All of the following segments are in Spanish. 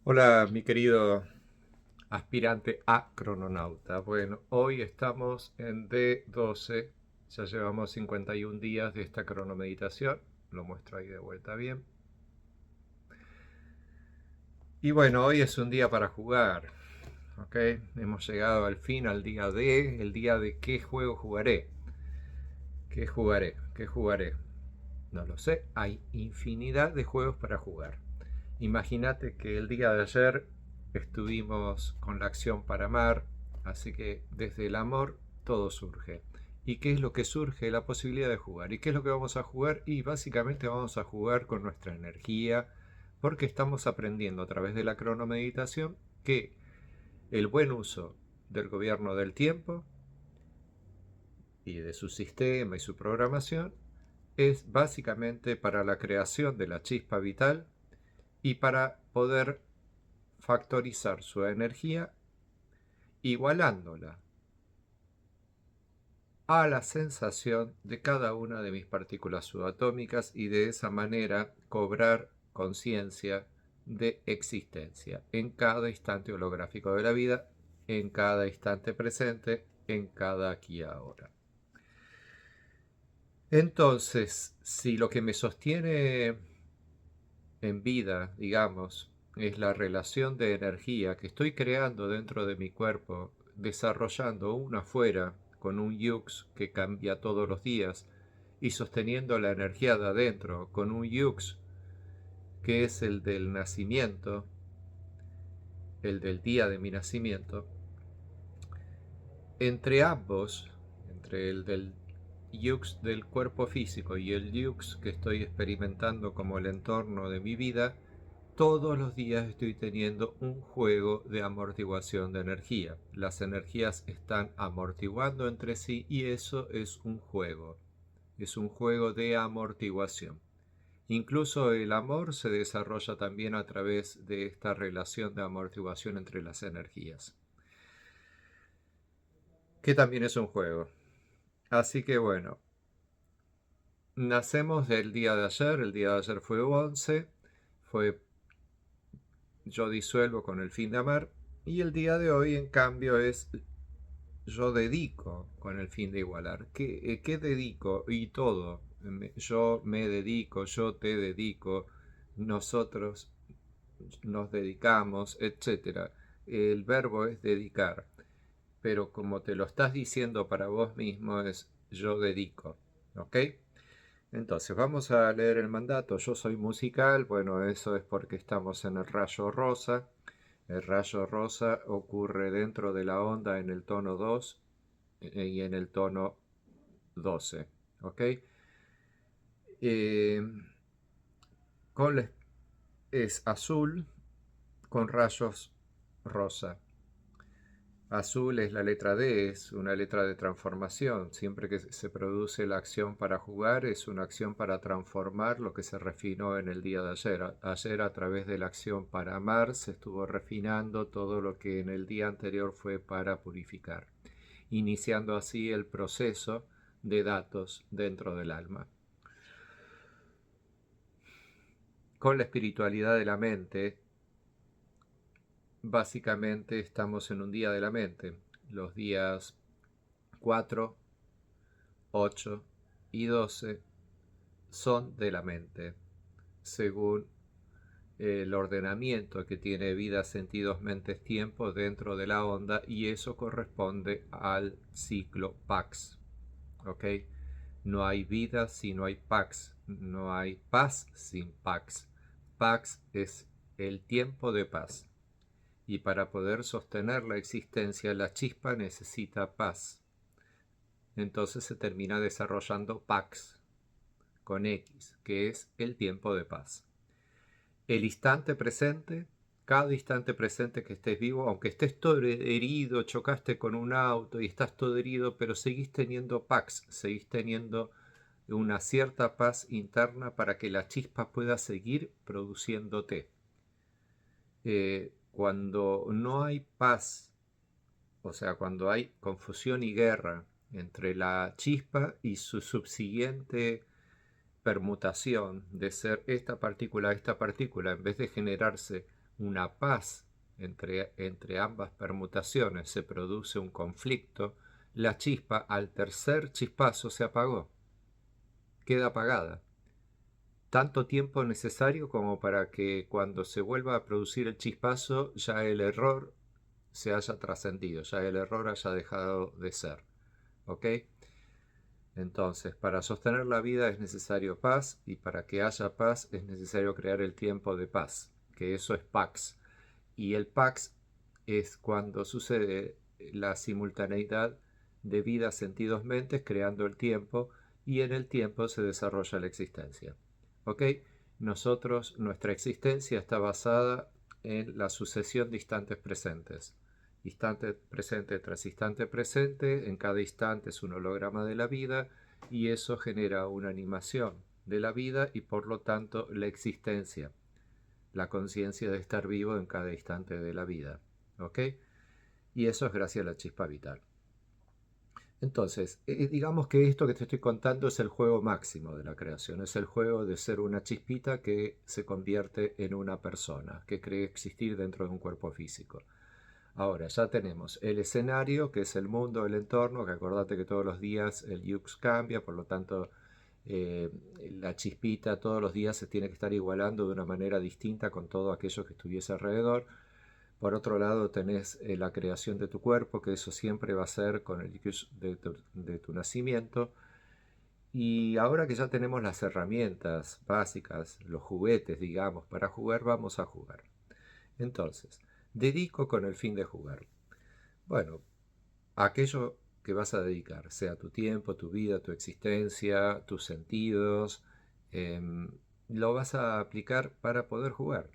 Hola, mi querido aspirante a crononauta. Bueno, hoy estamos en D12. Ya llevamos 51 días de esta cronomeditación. Lo muestro ahí de vuelta bien. Y bueno, hoy es un día para jugar. ¿Ok? Hemos llegado al fin, al día D, el día de qué juego jugaré. ¿Qué jugaré? ¿Qué jugaré? No lo sé. Hay infinidad de juegos para jugar. Imagínate que el día de ayer estuvimos con la acción para amar, así que desde el amor todo surge. ¿Y qué es lo que surge? La posibilidad de jugar. ¿Y qué es lo que vamos a jugar? Y básicamente vamos a jugar con nuestra energía, porque estamos aprendiendo a través de la cronomeditación que el buen uso del gobierno del tiempo y de su sistema y su programación es básicamente para la creación de la chispa vital y para poder factorizar su energía igualándola a la sensación de cada una de mis partículas subatómicas y de esa manera cobrar conciencia de existencia en cada instante holográfico de la vida, en cada instante presente, en cada aquí y ahora. Entonces, si lo que me sostiene en vida, digamos, es la relación de energía que estoy creando dentro de mi cuerpo, desarrollando una afuera con un yux que cambia todos los días y sosteniendo la energía de adentro con un yux que es el del nacimiento, el del día de mi nacimiento. Entre ambos, entre el del yux del cuerpo físico y el yux que estoy experimentando como el entorno de mi vida, todos los días estoy teniendo un juego de amortiguación de energía. Las energías están amortiguando entre sí y eso es un juego. Es un juego de amortiguación. Incluso el amor se desarrolla también a través de esta relación de amortiguación entre las energías, que también es un juego. Así que bueno, nacemos del día de ayer, el día de ayer fue 11, fue yo disuelvo con el fin de amar, y el día de hoy en cambio es yo dedico con el fin de igualar. ¿Qué dedico? Y todo. Yo me dedico, yo te dedico, nosotros nos dedicamos, etcétera. El verbo es dedicar, pero como te lo estás diciendo para vos mismo es yo dedico. ¿Ok? Entonces vamos a leer el mandato. Yo soy musical. Bueno, eso es porque estamos en el rayo rosa. El rayo rosa ocurre dentro de la onda en el tono 2 y en el tono 12. ¿Ok? Eh, con es azul con rayos rosa. Azul es la letra D, es una letra de transformación. Siempre que se produce la acción para jugar, es una acción para transformar lo que se refinó en el día de ayer. Ayer, a través de la acción para amar, se estuvo refinando todo lo que en el día anterior fue para purificar, iniciando así el proceso de datos dentro del alma. Con la espiritualidad de la mente, básicamente estamos en un día de la mente. Los días 4, 8 y 12 son de la mente, según el ordenamiento que tiene vida, sentidos, mentes, tiempo dentro de la onda, y eso corresponde al ciclo Pax. ¿Ok? No hay vida si no hay Pax, no hay paz sin Pax. Pax es el tiempo de paz. Y para poder sostener la existencia, la chispa necesita paz. Entonces se termina desarrollando Pax con X, que es el tiempo de paz. El instante presente, cada instante presente que estés vivo, aunque estés todo herido, chocaste con un auto y estás todo herido, pero seguís teniendo Pax, seguís teniendo una cierta paz interna para que la chispa pueda seguir produciéndote. Cuando no hay paz, o sea, cuando hay confusión y guerra entre la chispa y su subsiguiente permutación de ser esta partícula, en vez de generarse una paz entre ambas permutaciones, se produce un conflicto, la chispa al tercer chispazo se apagó, queda apagada. Tanto tiempo necesario como para que cuando se vuelva a producir el chispazo ya el error se haya trascendido, ya el error haya dejado de ser. ¿Ok? Entonces, para sostener la vida es necesario paz, y para que haya paz es necesario crear el tiempo de paz, que eso es Pax. Y el Pax es cuando sucede la simultaneidad de vida, sentidos, mentes, creando el tiempo, y en el tiempo se desarrolla la existencia. ¿Ok? Nuestra existencia está basada en la sucesión de instantes presentes. Instante presente tras instante presente, en cada instante es un holograma de la vida, y eso genera una animación de la vida y por lo tanto la existencia, la conciencia de estar vivo en cada instante de la vida. ¿Ok? Y eso es gracias a la chispa vital. Entonces, digamos que esto que te estoy contando es el juego máximo de la creación, es el juego de ser una chispita que se convierte en una persona, que cree existir dentro de un cuerpo físico. Ahora, ya tenemos el escenario, que es el mundo, el entorno, que acordate que todos los días el Yux cambia, por lo tanto eh, la chispita todos los días se tiene que estar igualando de una manera distinta con todo aquello que estuviese alrededor. Por otro lado tenés la creación de tu cuerpo, que eso siempre va a ser con el Yux de tu nacimiento. Y ahora que ya tenemos las herramientas básicas, los juguetes, digamos, para jugar, vamos a jugar. Entonces, dedico con el fin de jugar. Bueno, aquello que vas a dedicar, sea tu tiempo, tu vida, tu existencia, tus sentidos, em, lo vas a aplicar para poder jugar.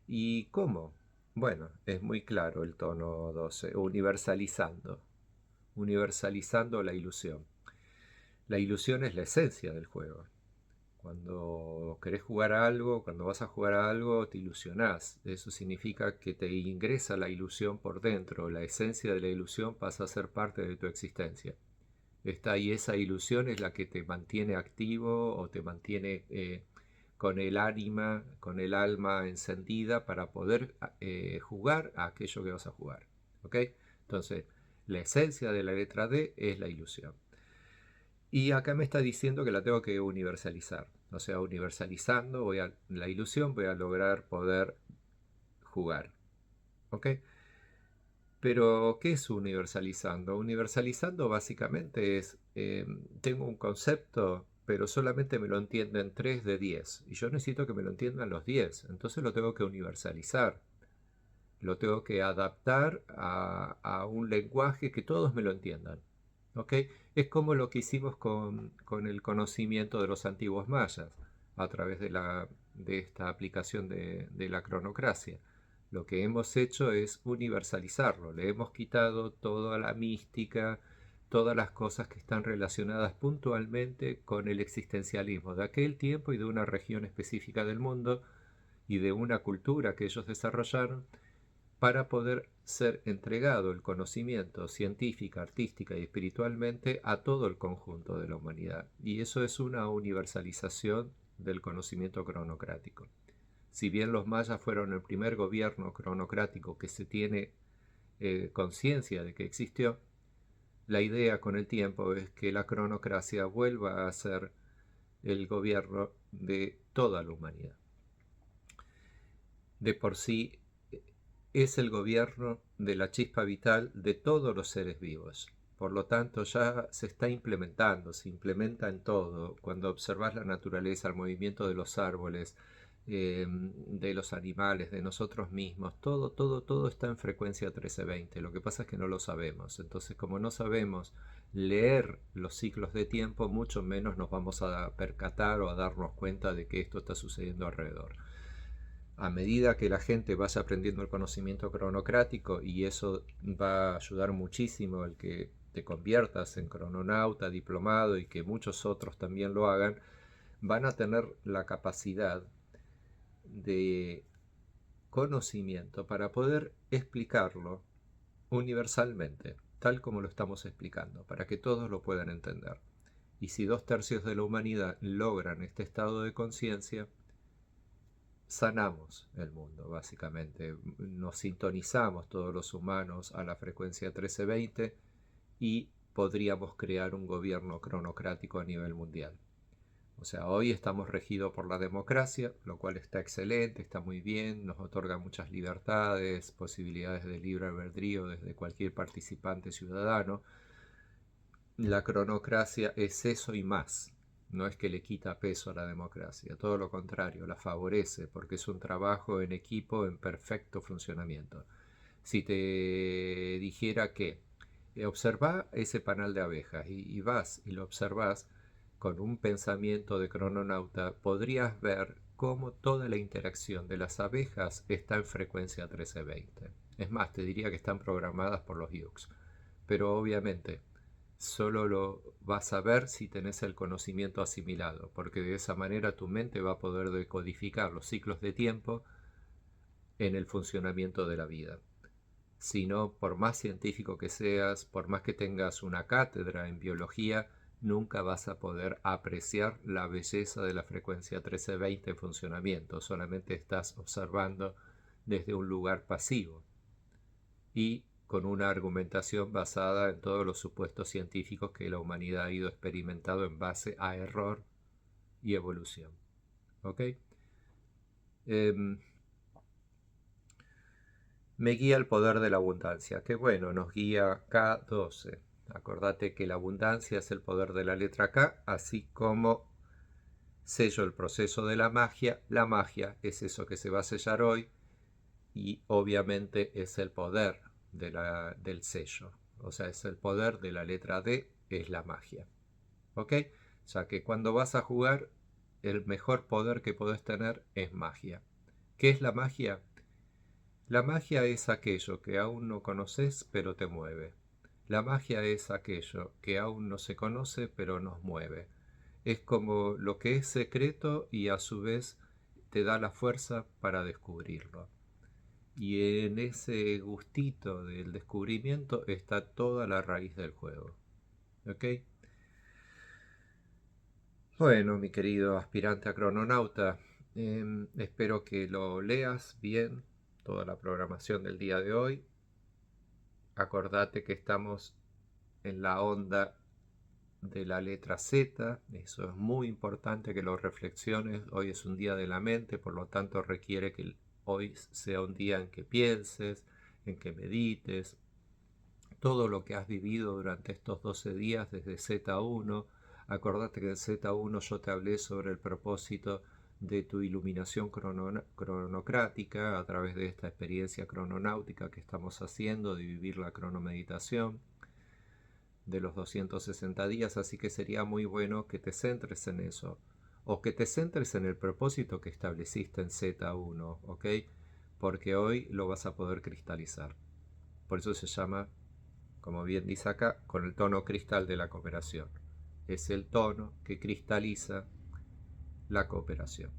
¿Y cómo? Bueno, es muy claro el tono 12, universalizando, universalizando la ilusión. La ilusión es la esencia del juego. Cuando querés jugar a algo, cuando vas a jugar a algo, te ilusionás. Eso significa que te ingresa la ilusión por dentro. La esencia de la ilusión pasa a ser parte de tu existencia. Y esa ilusión es la que te mantiene activo o te mantiene con el ánima, con el alma encendida para poder jugar a aquello que vas a jugar. ¿Ok? Entonces, la esencia de la letra D es la ilusión. Y acá me está diciendo que la tengo que universalizar. O sea, universalizando la ilusión voy a lograr poder jugar. ¿Ok? Pero, ¿qué es universalizando? Universalizando básicamente es, tengo un concepto, pero solamente me lo entienden 3 de 10. Y yo necesito que me lo entiendan los 10. Entonces lo tengo que universalizar. Lo tengo que adaptar a un lenguaje que todos me lo entiendan. ¿Ok? Es como lo que hicimos con el conocimiento de los antiguos mayas a través de esta aplicación de la cronocracia. Lo que hemos hecho es universalizarlo, le hemos quitado toda la mística, todas las cosas que están relacionadas puntualmente con el existencialismo de aquel tiempo y de una región específica del mundo y de una cultura que ellos desarrollaron para poder ser entregado el conocimiento científica, artística y espiritualmente a todo el conjunto de la humanidad. Y eso es una universalización del conocimiento cronocrático. Si bien los mayas fueron el primer gobierno cronocrático que se tiene conciencia de que existió, la idea con el tiempo es que la cronocracia vuelva a ser el gobierno de toda la humanidad. De por sí es el gobierno de la chispa vital de todos los seres vivos. Por lo tanto, ya se está implementando, se implementa en todo. Cuando observas la naturaleza, el movimiento de los árboles, de los animales, de nosotros mismos, todo está en frecuencia 1320. Lo que pasa es que no lo sabemos. Entonces, como no sabemos leer los ciclos de tiempo, mucho menos nos vamos a percatar o a darnos cuenta de que esto está sucediendo alrededor. A medida que la gente vaya aprendiendo el conocimiento cronocrático, y eso va a ayudar muchísimo el que te conviertas en crononauta, diplomado, y que muchos otros también lo hagan, van a tener la capacidad de conocimiento para poder explicarlo universalmente, tal como lo estamos explicando, para que todos lo puedan entender. Y si 2/3 de la humanidad logran este estado de conciencia, sanamos el mundo, básicamente. Nos sintonizamos todos los humanos a la frecuencia 1320 y podríamos crear un gobierno cronocrático a nivel mundial. O sea, hoy estamos regidos por la democracia, lo cual está excelente, está muy bien, nos otorga muchas libertades, posibilidades de libre albedrío desde cualquier participante ciudadano. La cronocracia es eso y más. No es que le quita peso a la democracia, todo lo contrario, la favorece porque es un trabajo en equipo en perfecto funcionamiento. Si te dijera que observa ese panal de abejas y vas y lo observas con un pensamiento de crononauta, podrías ver cómo toda la interacción de las abejas está en frecuencia 1320. Es más, te diría que están programadas por los Yux. Pero obviamente solo lo vas a ver si tenés el conocimiento asimilado, porque de esa manera tu mente va a poder decodificar los ciclos de tiempo en el funcionamiento de la vida. Si no, por más científico que seas, por más que tengas una cátedra en biología, nunca vas a poder apreciar la belleza de la frecuencia 1320 en funcionamiento, solamente estás observando desde un lugar pasivo y con una argumentación basada en todos los supuestos científicos que la humanidad ha ido experimentando en base a error y evolución. ¿Ok? Me guía el poder de la abundancia, que bueno, nos guía K12. Acordate que la abundancia es el poder de la letra K, así como sello el proceso de la magia es eso que se va a sellar hoy y obviamente es el poder del sello, o sea, es el poder de la letra D, es la magia. ¿Ok? Ya que cuando vas a jugar, el mejor poder que podés tener es magia. ¿Qué es la magia? La magia es aquello que aún no conoces pero te mueve. La magia es aquello que aún no se conoce pero nos mueve. Es como lo que es secreto y a su vez te da la fuerza para descubrirlo. Y en ese gustito del descubrimiento está toda la raíz del juego. ¿Ok? Bueno, mi querido aspirante a crononauta, espero que lo leas bien, toda la programación del día de hoy. Acordate que estamos en la onda de la letra Z, eso es muy importante que lo reflexiones. Hoy es un día de la mente, por lo tanto requiere que hoy sea un día en que pienses, en que medites todo lo que has vivido durante estos 12 días desde Z1. Acordate que en Z1 yo te hablé sobre el propósito de tu iluminación cronocrática a través de esta experiencia crononáutica que estamos haciendo, de vivir la cronomeditación de los 260 días, así que sería muy bueno que te centres en eso, o que te centres en el propósito que estableciste en Z1, ¿ok? Porque hoy lo vas a poder cristalizar. Por eso se llama, como bien dice acá, con el tono cristal de la cooperación. Es el tono que cristaliza la cooperación.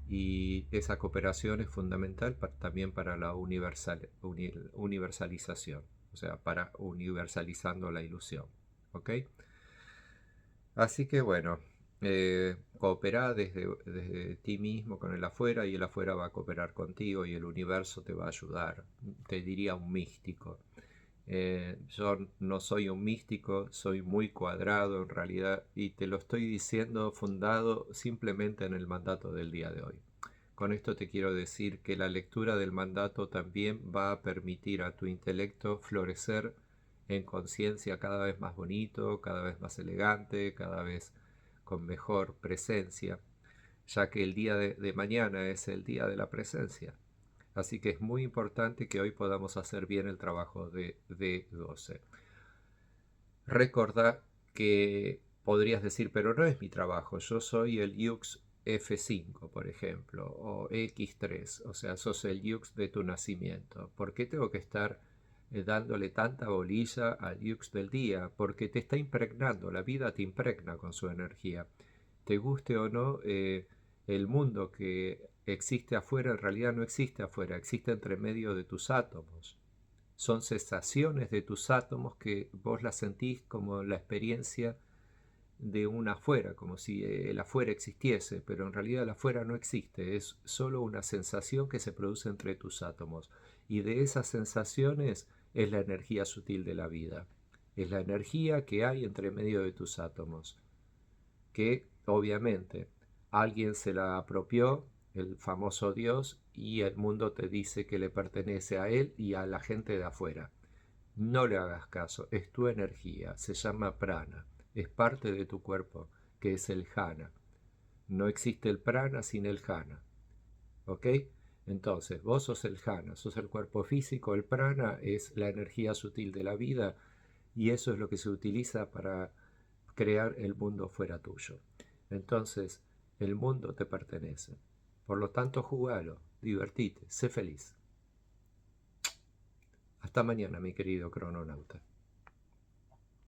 Y esa cooperación es fundamental también para la universalización, o sea, para universalizando la ilusión. ¿Ok? Así que bueno, coopera desde ti mismo con el afuera y el afuera va a cooperar contigo y el universo te va a ayudar. Te diría un místico. Yo no soy un místico, soy muy cuadrado en realidad y te lo estoy diciendo fundado simplemente en el mandato del día de hoy. Con esto te quiero decir que la lectura del mandato también va a permitir a tu intelecto florecer en conciencia cada vez más bonito, cada vez más elegante, cada vez con mejor presencia, ya que el día de mañana es el día de la presencia. Así que es muy importante que hoy podamos hacer bien el trabajo de D12. Recordá que podrías decir, pero no es mi trabajo, yo soy el Yux F5, por ejemplo, o X3, o sea, sos el Yux de tu nacimiento. ¿Por qué tengo que estar dándole tanta bolilla al Yux del día? Porque te está impregnando, la vida te impregna con su energía. Te guste o no, el mundo que existe afuera en realidad no existe afuera, existe entre medio de tus átomos. Son sensaciones de tus átomos que vos las sentís como la experiencia de un afuera, como si el afuera existiese, pero en realidad el afuera no existe, es solo una sensación que se produce entre tus átomos. Y de esas sensaciones es la energía sutil de la vida. Es la energía que hay entre medio de tus átomos, que obviamente alguien se la apropió, el famoso Dios, y el mundo te dice que le pertenece a él y a la gente de afuera. No le hagas caso, es tu energía, se llama prana, es parte de tu cuerpo, que es el jhana. No existe el prana sin el jhana, ¿ok? Entonces, vos sos el jhana, sos el cuerpo físico, el prana es la energía sutil de la vida y eso es lo que se utiliza para crear el mundo fuera tuyo. Entonces, el mundo te pertenece. Por lo tanto, jugalo, divertite, sé feliz. Hasta mañana, mi querido crononauta.